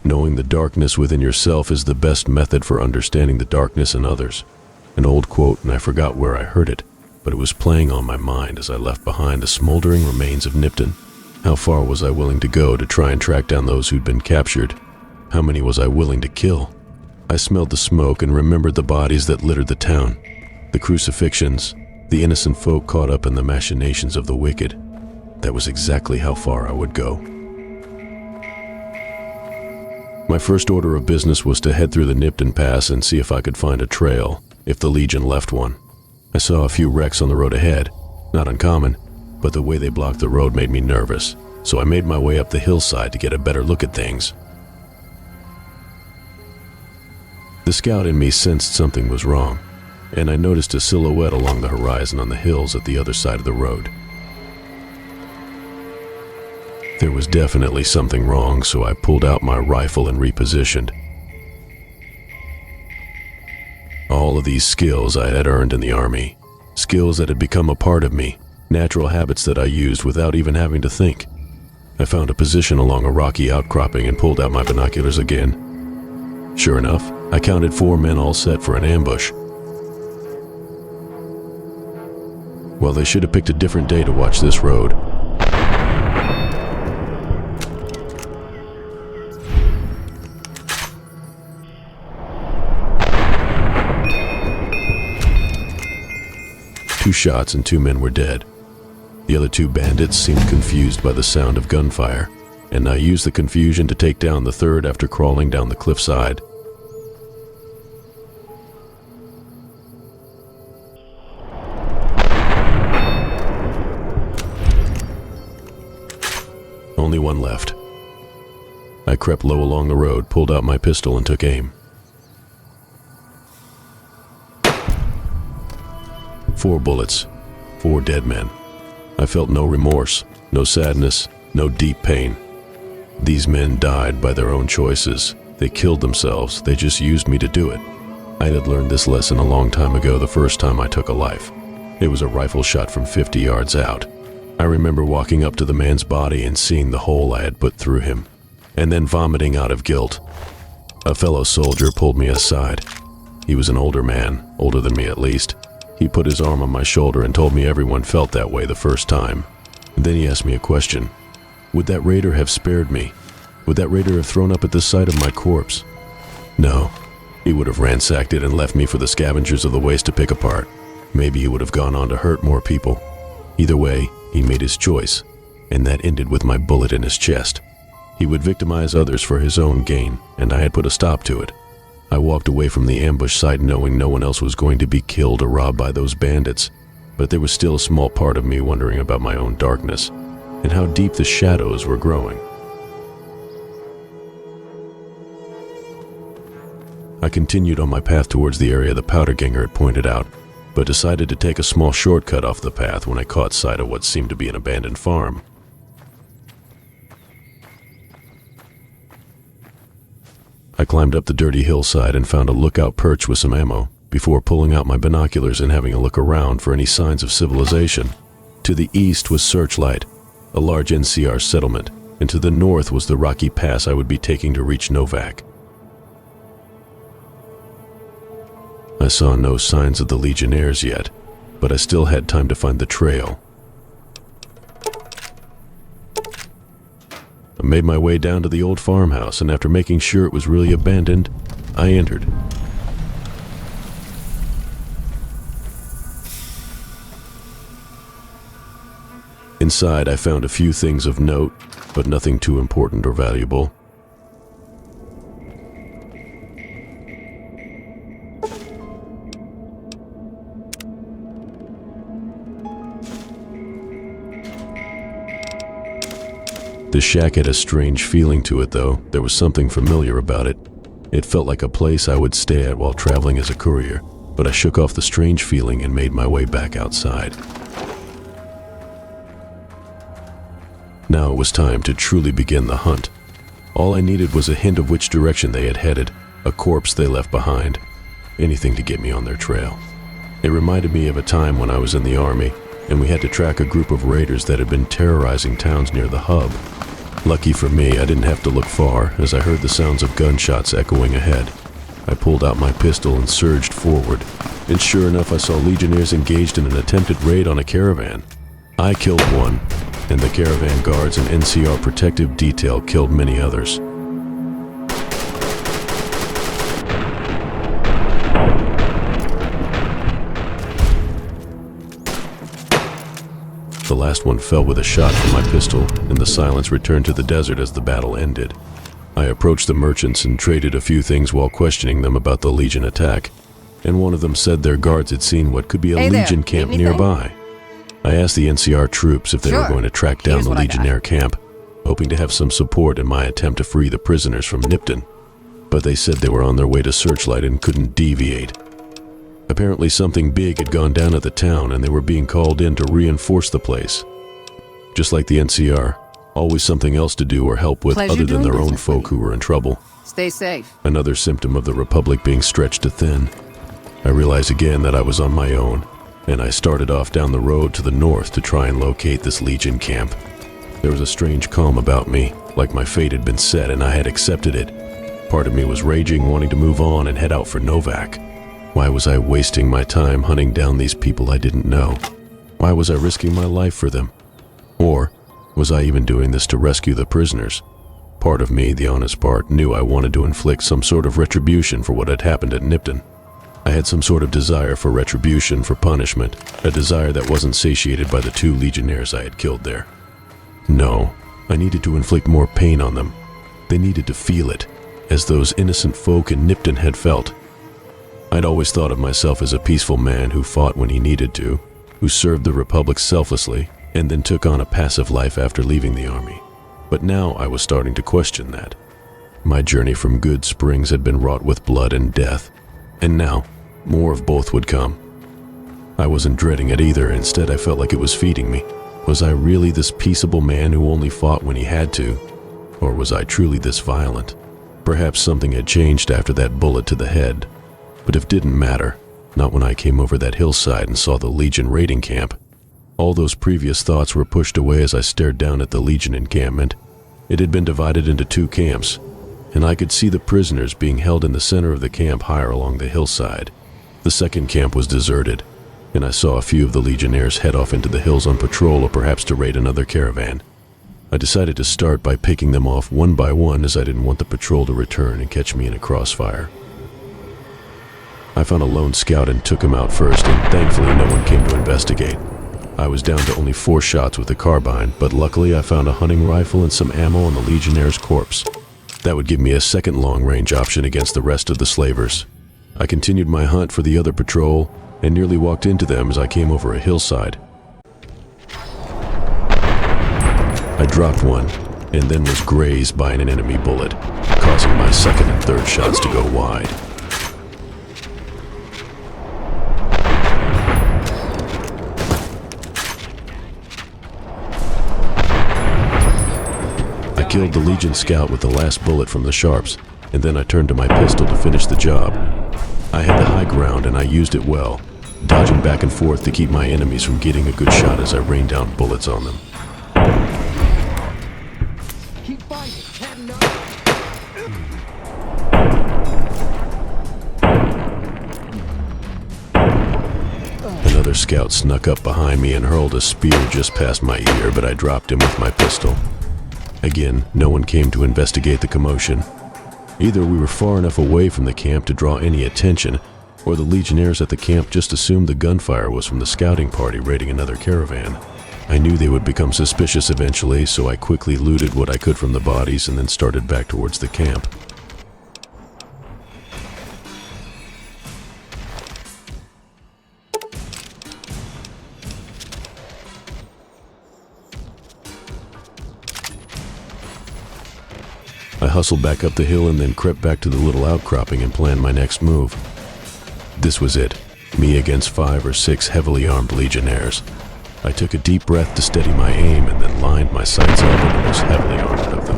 Knowing the darkness within yourself is the best method for understanding the darkness in others. An old quote, and I forgot where I heard it, but it was playing on my mind as I left behind the smoldering remains of Nipton. How far was I willing to go to try and track down those who'd been captured? How many was I willing to kill? I smelled the smoke and remembered the bodies that littered the town, the crucifixions, the innocent folk caught up in the machinations of the wicked. That was exactly how far I would go. My first order of business was to head through the Nipton Pass and see if I could find a trail, if the Legion left one. I saw a few wrecks on the road ahead, not uncommon, but the way they blocked the road made me nervous, so I made my way up the hillside to get a better look at things. The scout in me sensed something was wrong, and I noticed a silhouette along the horizon on the hills at the other side of the road. There was definitely something wrong, so I pulled out my rifle and repositioned. All of these skills I had earned in the army, skills that had become a part of me, natural habits that I used without even having to think. I found a position along a rocky outcropping and pulled out my binoculars again. Sure enough, I counted 4 men all set for an ambush. Well, they should have picked a different day to watch this road. Two shots and 2 men were dead. The other 2 bandits seemed confused by the sound of gunfire, and I used the confusion to take down the third after crawling down the cliffside. Only one left. I crept low along the road, pulled out my pistol, and took aim. 4 bullets, 4 dead men. I felt no remorse, no sadness, no deep pain. These men died by their own choices. They killed themselves. They just used me to do it. I had learned this lesson a long time ago the first time I took a life. It was a rifle shot from 50 yards out. I remember walking up to the man's body and seeing the hole I had put through him, and then vomiting out of guilt. A fellow soldier pulled me aside. He was an older man, older than me at least. He put his arm on my shoulder and told me everyone felt that way the first time. And then he asked me a question. Would that raider have spared me? Would that raider have thrown up at the sight of my corpse? No. He would have ransacked it and left me for the scavengers of the waste to pick apart. Maybe he would have gone on to hurt more people. Either way, he made his choice, and that ended with my bullet in his chest. He would victimize others for his own gain, and I had put a stop to it. I walked away from the ambush site knowing no one else was going to be killed or robbed by those bandits, but there was still a small part of me wondering about my own darkness, and how deep the shadows were growing. I continued on my path towards the area the powder ganger had pointed out, but decided to take a small shortcut off the path when I caught sight of what seemed to be an abandoned farm. I climbed up the dirty hillside and found a lookout perch with some ammo, before pulling out my binoculars and having a look around for any signs of civilization. To the east was Searchlight, a large NCR settlement, and to the north was the rocky pass I would be taking to reach Novak. I saw no signs of the Legionnaires yet, but I still had time to find the trail. I made my way down to the old farmhouse, and after making sure it was really abandoned, I entered. Inside, I found a few things of note, but nothing too important or valuable. The shack had a strange feeling to it, though. There was something familiar about it. It felt like a place I would stay at while traveling as a courier, but I shook off the strange feeling and made my way back outside. Now it was time to truly begin the hunt. All I needed was a hint of which direction they had headed, a corpse they left behind, anything to get me on their trail. It reminded me of a time when I was in the army, and we had to track a group of raiders that had been terrorizing towns near the hub. Lucky for me, I didn't have to look far as I heard the sounds of gunshots echoing ahead. I pulled out my pistol and surged forward, and sure enough I saw Legionnaires engaged in an attempted raid on a caravan. I killed one, and the caravan guards and NCR protective detail killed many others. The last one fell with a shot from my pistol, and the silence returned to the desert as the battle ended. I approached the merchants and traded a few things while questioning them about the Legion attack, and one of them said their guards had seen what could be a Legion camp nearby. I asked the NCR troops if they were going to track down the Legionnaire camp, hoping to have some support in my attempt to free the prisoners from Nipton, but they said they were on their way to Searchlight and couldn't deviate. Apparently something big had gone down at the town and they were being called in to reinforce the place. Just like the NCR, always something else to do or help with other than their own folk who were in trouble. Stay safe. Another symptom of the Republic being stretched to thin. I realized again that I was on my own, and I started off down the road to the north to try and locate this Legion camp. There was a strange calm about me, like my fate had been set and I had accepted it. Part of me was raging, wanting to move on and head out for Novak. Why was I wasting my time hunting down these people I didn't know? Why was I risking my life for them? Or was I even doing this to rescue the prisoners? Part of me, the honest part, knew I wanted to inflict some sort of retribution for what had happened at Nipton. I had some sort of desire for retribution, for punishment, a desire that wasn't satiated by the 2 Legionnaires I had killed there. No, I needed to inflict more pain on them. They needed to feel it, as those innocent folk in Nipton had felt. I'd always thought of myself as a peaceful man who fought when he needed to, who served the Republic selflessly, and then took on a passive life after leaving the army. But now I was starting to question that. My journey from Good Springs had been wrought with blood and death, and now more of both would come. I wasn't dreading it either. Instead, I felt like it was feeding me. Was I really this peaceable man who only fought when he had to? Or was I truly this violent? Perhaps something had changed after that bullet to the head. But it didn't matter, not when I came over that hillside and saw the Legion raiding camp. All those previous thoughts were pushed away as I stared down at the Legion encampment. It had been divided into 2 camps, and I could see the prisoners being held in the center of the camp higher along the hillside. The second camp was deserted, and I saw a few of the Legionnaires head off into the hills on patrol or perhaps to raid another caravan. I decided to start by picking them off one by one as I didn't want the patrol to return and catch me in a crossfire. I found a lone scout and took him out first, and thankfully no one came to investigate. I was down to only 4 shots with the carbine, but luckily I found a hunting rifle and some ammo on the Legionnaire's corpse. That would give me a second long-range option against the rest of the slavers. I continued my hunt for the other patrol and nearly walked into them as I came over a hillside. I dropped one and then was grazed by an enemy bullet, causing my second and third shots to go wide. I killed the Legion scout with the last bullet from the sharps, and then I turned to my pistol to finish the job. I had the high ground and I used it well, dodging back and forth to keep my enemies from getting a good shot as I rained down bullets on them. Keep fighting. Another scout snuck up behind me and hurled a spear just past my ear, but I dropped him with my pistol. Again, no one came to investigate the commotion. Either we were far enough away from the camp to draw any attention, or the Legionnaires at the camp just assumed the gunfire was from the scouting party raiding another caravan. I knew they would become suspicious eventually, so I quickly looted what I could from the bodies and then started back towards the camp. I hustled back up the hill and then crept back to the little outcropping and planned my next move. This was it, me against 5 or 6 heavily armed Legionnaires. I took a deep breath to steady my aim and then lined my sights up on the most heavily armed of them.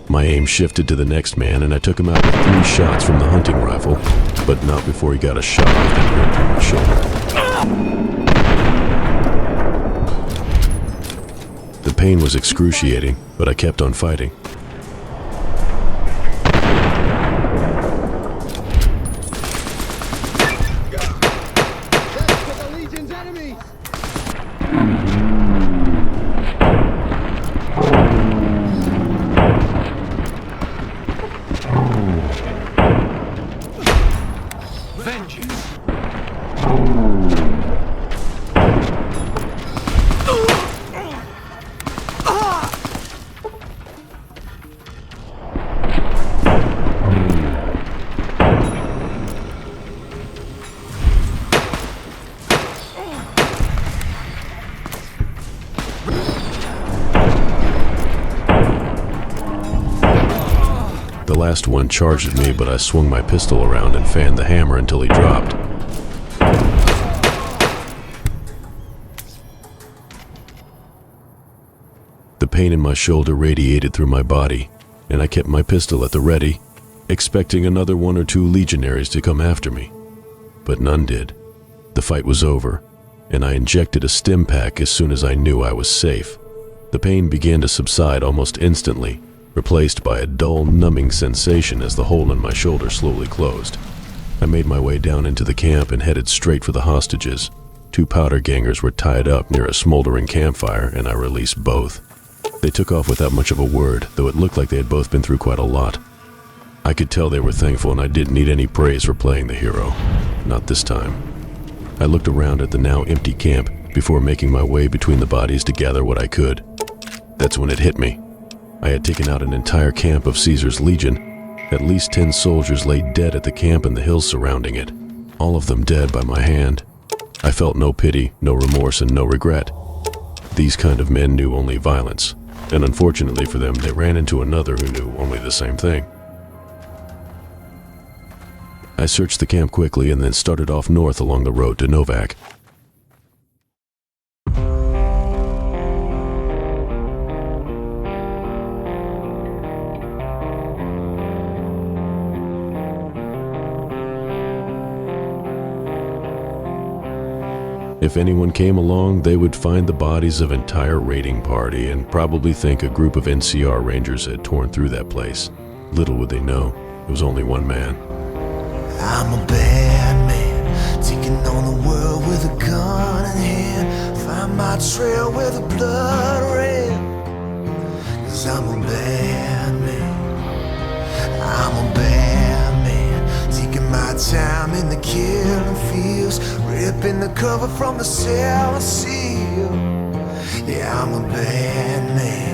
My aim shifted to the next man and I took him out with 3 shots from the hunting rifle, but not before he got a shot off that ripped through my shoulder. The pain was excruciating, but I kept on fighting. That's for the Legion's enemies! Vengeance! The last one charged at me, but I swung my pistol around and fanned the hammer until he dropped. The pain in my shoulder radiated through my body, and I kept my pistol at the ready, expecting another 1 or 2 legionaries to come after me. But none did. The fight was over, and I injected a stim pack as soon as I knew I was safe. The pain began to subside almost instantly, replaced by a dull, numbing sensation as the hole in my shoulder slowly closed. I made my way down into the camp and headed straight for the hostages. 2 powder gangers were tied up near a smoldering campfire, and I released both. They took off without much of a word, though it looked like they had both been through quite a lot. I could tell they were thankful, and I didn't need any praise for playing the hero. Not this time. I looked around at the now empty camp before making my way between the bodies to gather what I could. That's when it hit me. I had taken out an entire camp of Caesar's Legion. At least 10 soldiers lay dead at the camp and the hills surrounding it, all of them dead by my hand. I felt no pity, no remorse, and no regret. These kind of men knew only violence, and unfortunately for them, they ran into another who knew only the same thing. I searched the camp quickly and then started off north along the road to Novak. If anyone came along, they would find the bodies of an entire raiding party and probably think a group of NCR Rangers had torn through that place. Little would they know, it was only one man. I'm a bad man, taking on the world with a gun in hand. Find my trail where the blood ran. 'Cause I'm a bad man, I'm a bad man, taking my time in the killing fields, ripping the cover from the cell seal. Yeah, I'm a bad man.